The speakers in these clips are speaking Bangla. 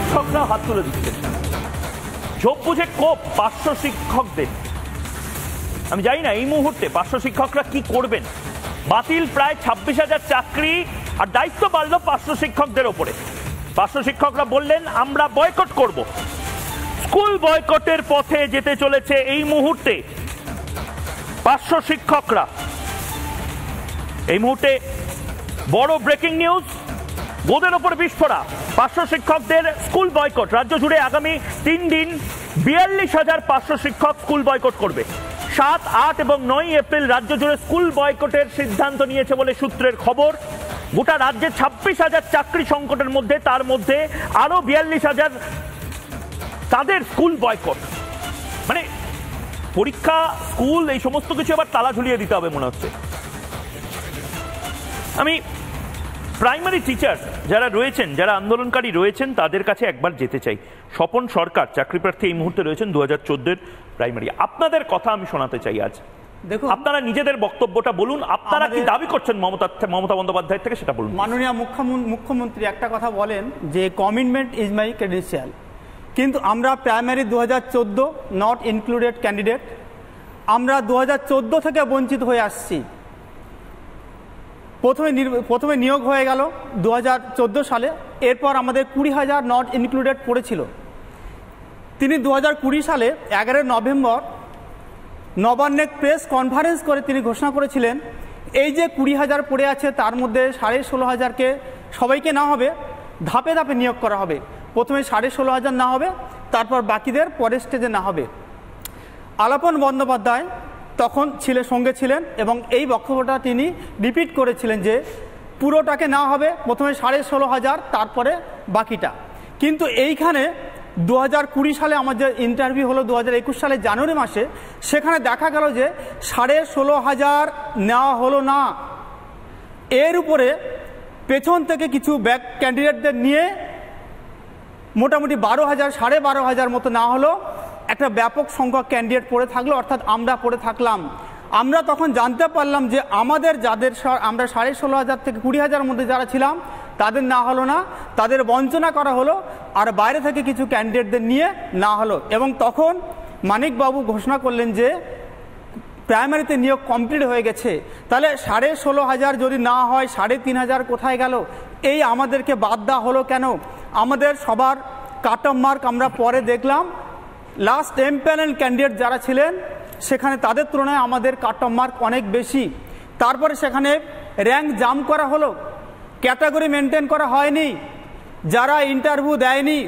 শিক্ষকরা হাত তুলে দিচ্ছেন। ঝোপ বুঝে কোপ পার্শ্ব শিক্ষকদের। আমি জানি না এই মুহূর্তে পার্শ্ব শিক্ষকরা কি করবেন। বাতিল প্রায় 26,000 চাকরি, আর দায়িত্ব বাড়ল পার্শ্ব শিক্ষকদের ওপরে। পার্শ্ব শিক্ষকরা বললেন আমরা বয়কট করব। স্কুল বয়কটের পথে যেতে চলেছে এই মুহূর্তে পার্শ্ব শিক্ষকরা। এই মুহূর্তে বড় ব্রেকিং নিউজ, বোর্ডের ওপর বিস্ফোরা। পার্শ্ব শিক্ষকদের স্কুল বয়কট। রাজ্য জুড়ে আগামী 3 দিন 42,000 পার্শ্ব শিক্ষক স্কুল বয়কট করবে। 7, 8 এবং 9 এপ্রিল রাজ্য জুড়ে স্কুল বয়কটের সিদ্ধান্ত নিয়েছে বলে সূত্রের খবর। গোটা রাজ্যে 26,000 চাকরি সংকটের মধ্যে, তার মধ্যে আরো 42,000 তাদের স্কুল বয়কট। মানে পরীক্ষা, স্কুল, এই সমস্ত কিছু আবার তালা ঝুলিয়ে দিতে হবে মনে হচ্ছে। আমি প্রাইমারি টিচার যারা রয়েছেন, যারা আন্দোলনকারী রয়েছেন, তাদের কাছে একবার যেতে চাই। স্বপন সরকার চাকরি প্রার্থী এই মুহূর্তে রয়েছেন 2014 প্রাইমারি। আপনাদের কথা আমি শোনাতে চাই আজ। দেখুন, আপনারা নিজেদের বক্তব্যটা বলুন। আপনারা কি দাবি করছেন মমতা বন্দ্যোপাধ্যায় থেকে, সেটা বলুন। মাননীয় মুখ্যমন্ত্রী একটা কথা বলেন যে কমিটমেন্ট ইজ মাই ক্রেডেনশিয়াল, কিন্তু আমরা প্রাইমারি 2014 নট ইনক্লুডেড ক্যান্ডিডেট, আমরা 2014 থেকে বঞ্চিত হয়ে আসছি। প্রথমে নিয়োগ হয়ে গেল 2014 সালে, এরপর আমাদের 20,000 নট ইনক্লুডেড পড়েছিল। তিনি 2020 সালে 11 নভেম্বর নবান্নে প্রেস কনফারেন্স করে তিনি ঘোষণা করেছিলেন এই যে 20,000 পড়ে আছে তার মধ্যে 16,500কে সবাইকে না হবে, ধাপে ধাপে নিয়োগ করা হবে। প্রথমে 16,500 না হবে, তারপর বাকিদের পরের স্টেজে না হবে। আলাপন বন্দ্যোপাধ্যায় তখন সঙ্গে ছিলেন এবং এই বক্তব্যটা তিনি রিপিট করেছিলেন যে পুরোটাকে না হবে, প্রথমে 16,500, তারপরে বাকিটা। কিন্তু এইখানে 2020 সালে আমাদের ইন্টারভিউ হলো 2021 সালে জানুয়ারি মাসে, সেখানে দেখা গেল যে 16,500 নেওয়া হলো না। এর উপরে পেছন থেকে কিছু ব্যাক ক্যান্ডিডেটদের নিয়ে মোটামুটি 12,000, 12,500 মতো না হলো একটা ব্যাপক সংখ্যক ক্যান্ডিডেট পড়ে থাকলো, অর্থাৎ আমরা পড়ে থাকলাম। আমরা তখন জানতে পারলাম যে আমাদের যাদের আমরা 16,500 থেকে 20,000 মধ্যে যারা ছিলাম তাদের না হলো না, তাদের বঞ্চনা করা হলো, আর বাইরে থেকে কিছু ক্যান্ডিডেটদের নিয়ে না হলো। এবং তখন মানিকবাবু ঘোষণা করলেন যে প্রাইমারিতে নিয়োগ কমপ্লিট হয়ে গেছে। তাহলে 16,500 যদি না হয় 3,500 কোথায় গেল? এই আমাদেরকে বাদ দেওয়া হলো কেন? আমাদের সবার কাট অফ মার্ক আমরা পরে দেখলাম, লাস্ট এমপ্যানেল ক্যান্ডিডেট যারা ছিলেন সেখানে তাদের তুলনায় আমাদের কাট অফ মার্ক অনেক বেশি। তারপরে সেখানে র্যাঙ্ক জাম্প করা হলো, ক্যাটাগরি মেনটেন করা হয়নি। যারা ইন্টারভিউ দেয়নি,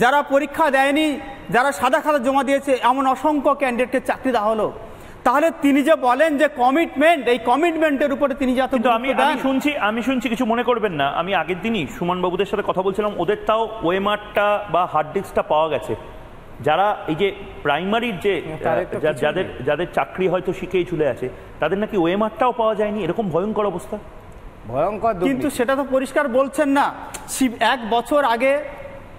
যারা পরীক্ষা দেয়নি, যারা সাদা খাতা জমা দিয়েছে, এমন অসংখ্য ক্যান্ডিডেটকে চাকরি দেওয়া হলো। তাহলে তিনি যে বলেন যে কমিটমেন্ট, এই কমিটমেন্টের উপরে তিনি যত আমি শুনছি, কিছু মনে করবেন না। আমি আগের দিনই সুমন বাবুদের সাথে কথা বলছিলাম, ওদের তাও ওয়েমারটা বা হার্ড ডিস্কটা পাওয়া গেছে। যারা এই যে প্রাইমারির যে যাদের চাকরি হয়তো শিখেই চলে আছে, তাদের নাকি ওয়েমারটাও পাওয়া যায়নি। এরকম ভয়ঙ্কর অবস্থা, ভয়ঙ্কর। কিন্তু সেটা তো পরিষ্কার বলছেন না। 1 বছর আগে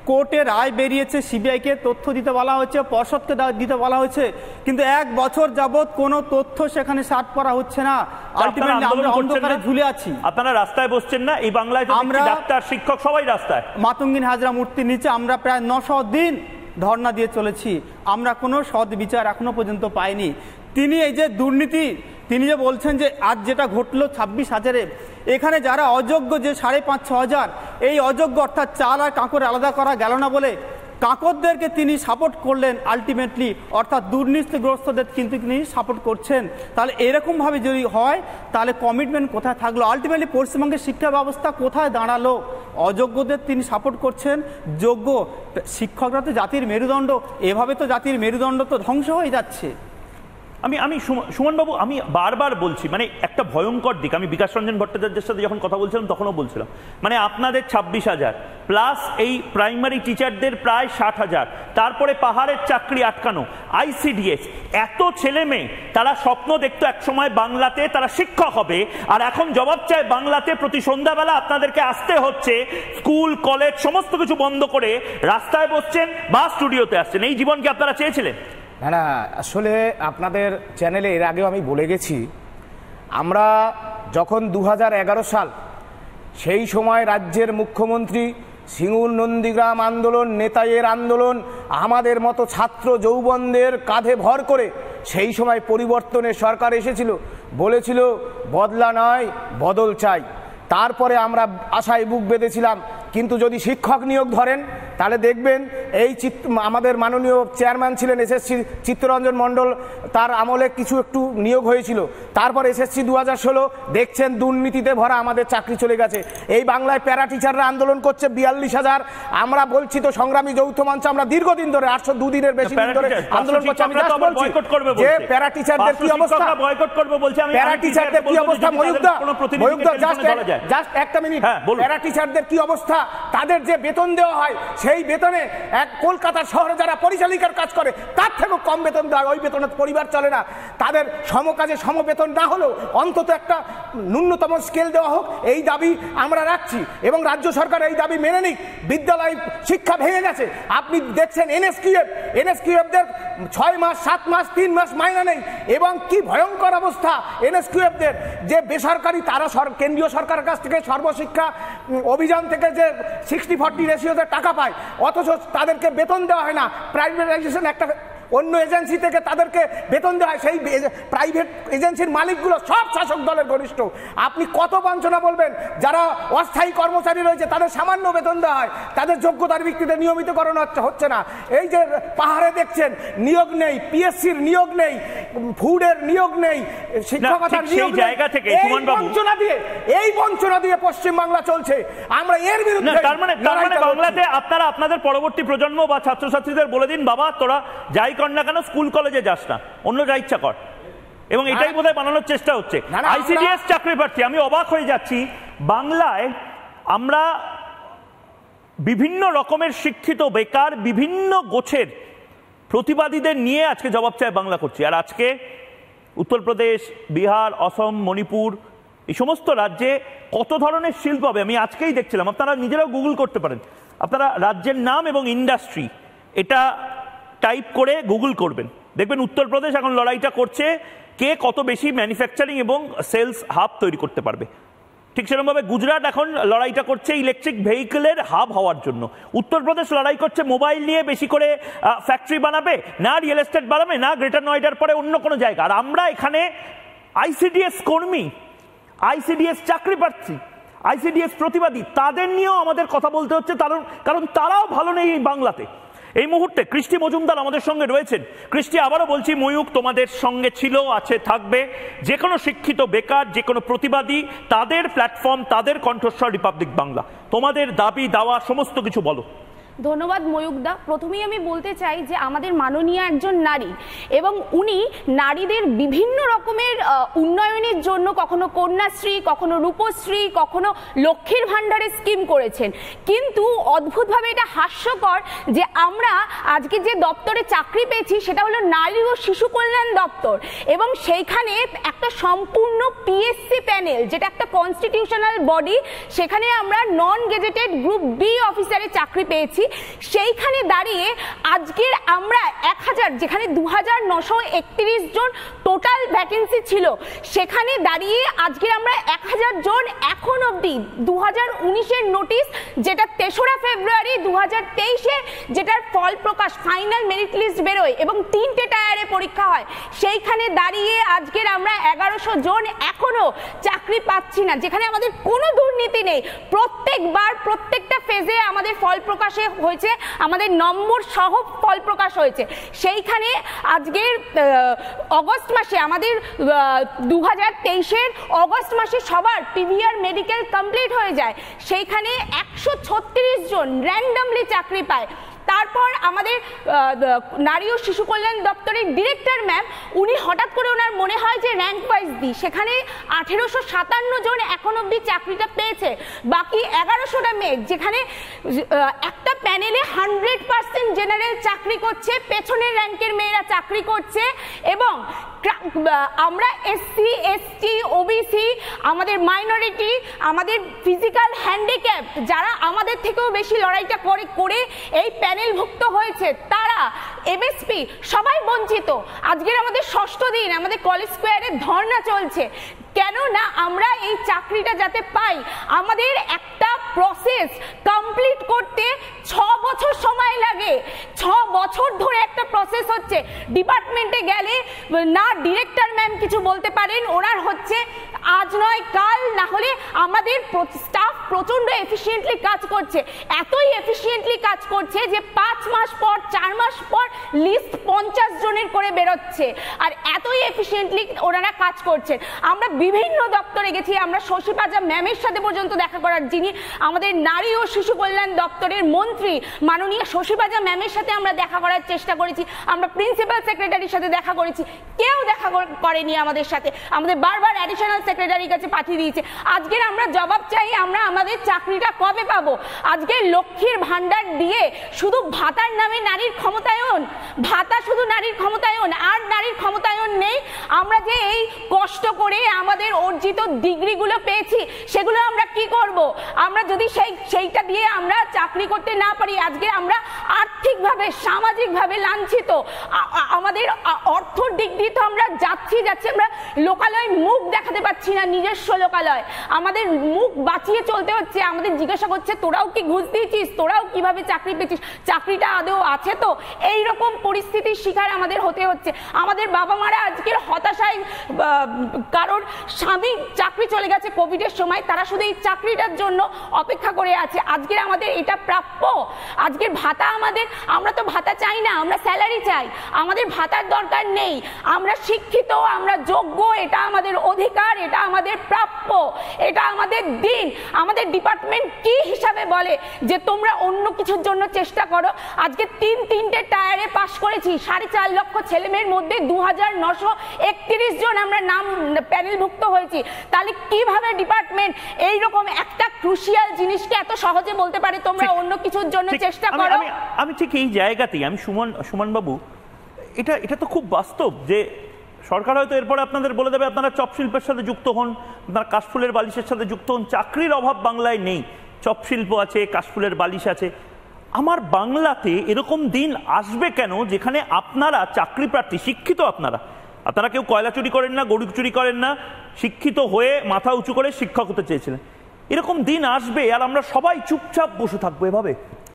কোর্টে রায় বেরিয়েছে, সিবিআইকে তথ্য দিতে বলা হয়েছে, পর্ষদকে দিতে বলা হয়েছে, কিন্তু 1 বছর যাবৎ কোনো তথ্য সেখানে সার্চ করা হচ্ছে না। আলটিমেটলি আমরা অন্ধকারে ঝুলে আছি। আপনারা রাস্তায় বসছেন না? এই বাংলায় আমরা ডাক্তার, শিক্ষক সবাই রাস্তায়। মাতঙ্গিনী হাজরা মূর্তির নিচে আমরা প্রায় 900 দিন ধর্ণা দিয়ে চলেছি, আমরা কোনো সৎ বিচার এখনো পর্যন্ত পাইনি। তিনি এই যে দুর্নীতি, তিনি যে বলছেন যে আজ যেটা ঘটলো 26,000-এ, এখানে যারা অযোগ্য যে 5,500-6,000, এই অযোগ্য অর্থাৎ চাল আর কাঁকড় আলাদা করা গেল না বলে কাঁকড়দেরকে তিনি সাপোর্ট করলেন আলটিমেটলি, অর্থাৎ দুর্নীতিগ্রস্তদের কিন্তু তিনি সাপোর্ট করছেন। তাহলে এরকমভাবে যদি হয় তাহলে কমিটমেন্ট কোথায় থাকলো? আলটিমেটলি পশ্চিমবঙ্গের শিক্ষা ব্যবস্থা কোথায় দাঁড়ালো? অযোগ্যদের তিনি সাপোর্ট করছেন, যোগ্য শিক্ষকরা তো জাতির মেরুদণ্ড, এভাবে তো জাতির মেরুদণ্ড তো ধ্বংস হয়ে যাচ্ছে। আমি সুমনবাবু, আমি বারবার বলছি, মানে একটা ভয়ঙ্কর দিক। আমি বিকাশ রঞ্জন ভট্টাচার্যের সাথে যখন কথা বলছিলাম তখনও বলছিলাম, মানে আপনাদের 26,000 প্লাস এই প্রাইমারি টিচারদের প্রায় 60,000, তারপরে পাহাড়ের চাকরি আটকানো, ICDS, এত ছেলে মেয়ে তারা স্বপ্ন দেখতো একসময় বাংলাতে তারা শিক্ষক হবে, আর এখন জবাব চায় বাংলাতে প্রতি সন্ধ্যাবেলা আপনাদেরকে আসতে হচ্ছে স্কুল কলেজ সমস্ত কিছু বন্ধ করে রাস্তায় বসছেন বা স্টুডিওতে আসছেন। এই জীবন কি আপনারা চেয়েছিলেন? না না, আসলে আপনাদের চ্যানেলে এর আগেও আমি বলে গেছি, আমরা যখন 2011 সাল, সেই সময় রাজ্যের মুখ্যমন্ত্রী সিঙ্গুর নন্দীগ্রাম আন্দোলন, নেতাইয়ের আন্দোলন, আমাদের মতো ছাত্র যৌবনদের কাঁধে ভর করে সেই সময় পরিবর্তনের সরকার এসেছিল, বলেছিল বদলা নয় বদল চাই। তারপরে আমরা আশায় বুক বেঁধেছিলাম, কিন্তু যদি শিক্ষক নিয়োগ ধরেন তাহলে দেখবেন এই আমাদের মাননীয় চেয়ারম্যান ছিলেন এসএসসি চিত্তরঞ্জন মণ্ডল, তার আমলে কিছু একটু নিয়োগ হয়েছিল। তারপর এসএসসি 2016 দেখছেন দুর্নীতিতে ভরা আমাদের চাকরি চলে গেছে। এই বাংলায় প্যারা টিচাররা আন্দোলন করছে 42,000। আমরা বলছি তো সংগ্রামী যৌথ মঞ্চ, আমরা দীর্ঘদিন ধরে 802 দিনের বেশি দিন ধরে আন্দোলন করছি। আমি জাস্ট বলছি যে প্যারা টিচারদের কি অবস্থা, বয়কট করবে বলছি আমি, প্যারা টিচারদের কি অবস্থা, ময়ূকদা জাস্ট একটা মিনিট, প্যারা টিচারদের কি অবস্থা, তাদের যে বেতন দেওয়া হয় সেই বেতনে এক কলকাতার শহরে যারা পরিচালিকার কাজ করে তার থেকেও কম বেতন দেওয়া হয়, ওই বেতনে পরিবার চলে না। তাদের সমকাজে সমবেতন না হলেও অন্তত একটা ন্যূনতম স্কেল দেওয়া হোক, এই দাবি আমরা রাখছি এবং রাজ্য সরকার এই দাবি মেনে নিক। বিদ্যালয় শিক্ষা ভেঙে গেছে, আপনি দেখছেন এনএসকিউএফদের 6 মাস 7 মাস 3 মাস মাইনা নেই, এবং কি ভয়ঙ্কর অবস্থা এনএসকিউএফদের, যে বেসরকারি তারা কেন্দ্রীয় সরকারের কাছ থেকে সর্বশিক্ষা অভিযান থেকে যে 60-40 রেশিওতে টাকা পায়, অথচ তাদেরকে বেতন দেওয়া হয় না। প্রাইভেটাইজেশন একটা অন্য এজেন্সি থেকে তাদেরকে বেতন দেওয়া হয়, সেই প্রাইভেট এজেন্সির মালিকগুলো সব শাসক দলের ঘনিষ্ঠ। আপনি কত বঞ্চনা বলবেন? যারা অস্থায়ী কর্মচারী রয়েছে তাদের সামান্য বেতন দেওয়া হয়, তাদের যোগ্যতার ভিত্তিতে নিয়মিতকরণ হচ্ছে না। এই যে পাহাড়ে দেখছেন নিয়োগ নেই, পিএসসির নিয়োগ নেই, ফুডের নিয়োগ নেই, শিক্ষকতার নিয়োগ নেই, এই বঞ্চনা দিয়ে পশ্চিমবাংলা চলছে। আমরা এর বিরুদ্ধে, তার মানে বাংলাতে আপনারা আপনাদের পরবর্তী প্রজন্ম বা ছাত্রছাত্রীদের বলে দিন, বাবা তোরা যাই কর না কেন স্কুল কলেজে যাস না, অন্য যা ইচ্ছা কর। এবং এটাই বোধহয় বানানোর চেষ্টা হচ্ছে। আইসিডিএস চাকরি প্রার্থী, আমি অবাক হয়ে যাচ্ছি, বাংলায় আমরা বিভিন্ন রকমের শিক্ষিত বেকার বিভিন্ন গোছের প্রতিবাদীদের নিয়ে আজকে জবাব চায় বাংলা করছি। আর আজকে উত্তরপ্রদেশ, বিহার, অসম, মণিপুর, এই সমস্ত রাজ্যে কত ধরনের শিল্প হবে আমি আজকেই দেখছিলাম। আপনারা নিজেরাও গুগল করতে পারেন, আপনারা রাজ্যের নাম এবং ইন্ডাস্ট্রি এটা টাইপ করে গুগল করবেন, দেখবেন উত্তরপ্রদেশ এখন লড়াইটা করছে কে কত বেশি ম্যানুফ্যাকচারিং এবং সেলস হাব তৈরি করতে পারবে। ঠিক সেরকমভাবে গুজরাট এখন লড়াইটা করছে ইলেকট্রিক ভেহিকেলের হাব হওয়ার জন্য। উত্তরপ্রদেশ লড়াই করছে মোবাইল নিয়ে বেশি করে ফ্যাক্টরি বানাবে, না রিয়েল এস্টেট বানাবে, না গ্রেটার নয়ডার পরে অন্য কোনো জায়গা। আর আমরা এখানে আইসিডিএস কর্মী, আইসিডিএস চাকরি প্রার্থী, আইসিডিএস প্রতিবাদী, তাদের নিয়েও আমাদের কথা বলতে হচ্ছে, কারণ তারাও ভালো নেই এই বাংলাতে। এই মুহূর্তে কৃষ্টি মজুমদার আমাদের সঙ্গে রয়েছেন। কৃষ্টি, আবারও বলছি, ময়ূক তোমাদের সঙ্গে ছিল, আছে, থাকবে। যে কোনো শিক্ষিত বেকার, যে কোনো প্রতিবাদী, তাদের প্ল্যাটফর্ম, তাদের কণ্ঠস্বর রিপাবলিক বাংলা। তোমাদের দাবি দাওয়া সমস্ত কিছু বলো। ধন্যবাদ ময়ূকদা। প্রথমেই আমি বলতে চাই যে আমাদের মাননীয় একজন নারী, এবং উনি নারীদের বিভিন্ন রকমের উন্নয়নের জন্য কখনো কন্যাশ্রী, কখনো রূপশ্রী, কখনো লক্ষ্মীর ভাণ্ডারের স্কিম করেছেন। কিন্তু অদ্ভুতভাবে এটা হাস্যকর যে আমরা আজকে যে দপ্তরে চাকরি পেয়েছি সেটা হলো নারী ও শিশু কল্যাণ দপ্তর, এবং সেইখানে একটা সম্পূর্ণ পিএসসি প্যানেল, যেটা একটা কনস্টিটিউশনাল বডি, সেখানে আমরা নন গেজেটেড গ্রুপ বি অফিসারের চাকরি পেয়েছি। সেইখানে দাঁড়িয়ে আজকের আমরা 1000, যেখানে 2931 জন টোটাল ভ্যাকেন্সি ছিল, সেখানে দাঁড়িয়ে আজকে আমরা 1000 জন এখন অবধি 2019-এর নোটিশ, যেটা 3রা ফেব্রুয়ারি 2023-এ যেটার ফল প্রকাশ, ফাইনাল মেরিট লিস্ট বেরোয় এবং 3টে টায়ারে পরীক্ষা হয়, সেইখানে দাঁড়িয়ে আজকের আমরা 1100 জন এখনো চাকরি পাচ্ছি না, যেখানে আমাদের কোনো দুর্নীতি নেই। প্রত্যেকবার প্রত্যেকটা ফেজে আমাদের ফল প্রকাশে হয়েছে, আমাদের নম্বর সহ ফল প্রকাশ হয়েছে। সেইখানে আজকের অগস্ট মাসে, আমাদের 2023-এর অগস্ট মাসে সবার পিভিআর মেডিকেল কমপ্লিট হয়ে যায়, সেইখানে 136 জন র্যান্ডমলি চাকরি পায়। তারপর আমাদের নারী ও শিশু কল্যাণ দপ্তরের ডিরেক্টর ম্যাম, উনি হঠাৎ করে ওনার মনে হয় যে র্যাঙ্ক ওয়াইজ দিই, সেখানে 1857 জন এখন অবধি চাকরিটা পেয়েছে। বাকি 1100টা মেয়ে, যেখানে একটা প্যানেলে 100% জেনারেল চাকরি করছে, পেছনের র্যাঙ্কের মেয়েরা চাকরি করছে, এবং আমরা এসসি এসটি ওবিসি, আমাদের মাইনরিটি, আমাদের ফিজিক্যাল হ্যান্ডিক্যাপ যারা আমাদের থেকেও বেশি লড়াইটা করে এই প্যানেলভুক্ত হয়েছে, তারা এমএসপি সবাই বঞ্চিত। আজকের আমাদের 6ষ্ঠ দিন আমাদের কলেজ স্কোয়ারে ধর্ণা চলছে। কেন না আমরা এই চাকরিটা যাতে পাই, আমাদের একটা প্রসেস কমপ্লিট করতে 6 বছর সময় লাগে। 6 বছর ধরে একটা প্রসেস হচ্ছে। ডিপার্টমেন্টে গেলে না ডিরেক্টর ম্যাম কিছু বলতে পারেন, ওনার হচ্ছে আজ নয় কাল, না হলে আমাদের স্টাফ প্রচন্ড এফিশিয়েন্টলি কাজ করছে। এতই এফিশিয়েন্টলি কাজ করছে যে 5 মাস পর 4 মাস পর লিস্ট 50 জনের করে বেরোচ্ছে। আর এতই এফিশিয়েন্টলি ওনারা কাজ করছেন। আমরা বিভিন্ন দপ্তরে গেছি, আমরা শশী পাজা ম্যামের সাথে পর্যন্ত দেখা করার, যিনি আমাদের নারী ও শিশু কল্যাণ দপ্তরের মন্ত্রী, মাননীয় শশী পাজা ম্যামের সাথে আমরা দেখা করার চেষ্টা করেছি। আমরা প্রিন্সিপাল সেক্রেটারির সাথে দেখা করেছি, কেউ দেখা করেনি আমাদের সাথে। আমাদের বারবার অ্যাডিশনাল সেক্রেটারির কাছে পাঠিয়ে দিয়েছে। আজকের আমরা জবাব চাই, আমরা আমাদের চাকরিটা কবে পাবো? আজকে লক্ষ্মীর ভান্ডার দিয়ে শুধু ভাতার নামে নারীর ক্ষমতায়ন, ভাতা শুধু নারীর ক্ষমতায়ন, আর নারীর ক্ষমতায়ন নেই। আমরা যে এই কষ্ট করে আমাদের অর্জিত ডিগ্রিগুলো পেয়েছি, সেগুলো আমরা কি করব? আমরা যদি সেইটা দিয়ে আমরা চাকরি করতে না পারি, আজকে আমরা আর্থিকভাবে সামাজিকভাবে লাঞ্ছিত। আমাদের অর্থর দিক দিয়ে তো আমরা যাচ্ছি, আমরা লোকালয় মুখ দেখাতে পাচ্ছি না, নিজস্ব লোকালয়। আমাদের মুখ বাঁচিয়ে চলতে হচ্ছে। আমাদের জিজ্ঞাসা করছে তোরাও কি ঘুষ দিয়েছিস, তোরাও কিভাবে চাকরি পেয়েছিস, চাকরিটা আদৌ আছে তো? এইরকম পরিস্থিতির শিকার আমাদের হতে হচ্ছে। আমাদের বাবা মারা আজকের হতাশায়, কারোর স্বামী চাকরি চলে গেছে কোভিডের সময়, তারা শুধু এই চাকরিটার জন্য অপেক্ষা করে আছে। আজকের আমাদের এটা প্রাপ্য। আজকের ভাতা আমাদের, আমরা তো ভাতা চাই না, আমরা স্যালারি চাই। আমাদের ভাতার দরকার নেই, আমরা শিক্ষিত, আমরা যোগ্য, এটা আমাদের অধিকার, এটা আমাদের প্রাপ্য, এটা আমাদের দিন। আমাদের ডিপার্টমেন্ট কি হিসাবে বলে যে তোমরা অন্য কিছুর জন্য চেষ্টা করো? আজকে 3টে টায়ারে পাশ করেছি, 4.5 লক্ষ ছেলেমেয়ের মধ্যে 2931 জন আমরা নাম প্যানেলভুক্ত হয়েছি। তাহলে কিভাবে ডিপার্টমেন্ট এইরকম একটা ক্রুশিয়াল জিনিসকে এত সহজে বলতে পারে তোমরা অন্য কিছুর জন্য চেষ্টা করো? আমি ঠিক এই জায়গাতেই আমি সুমন বাবু, এটা তো খুব বাস্তব যে সরকার হয়তো এরপরে আপনাদের বলে দেবে আপনারা চপ শিল্পের সাথে যুক্ত হন, আপনারা কাশফুলের বালিশের সাথে যুক্ত হন। চাকরির অভাব বাংলায় নেই, চপ শিল্প আছে, কাশফুলের বালিশ আছে। আমার বাংলাতে এরকম দিন আসবে কেন যেখানে আপনারা চাকরি প্রার্থী, শিক্ষিত, আপনারা কেউ কয়লা চুরি করেন না, গরু চুরি করেন না, শিক্ষিত হয়ে মাথা উঁচু করে শিক্ষক হতে চেয়েছিলেন। এরকম দিন আসবে আর আমরা সবাই চুপচাপ বসে থাকবো এভাবে?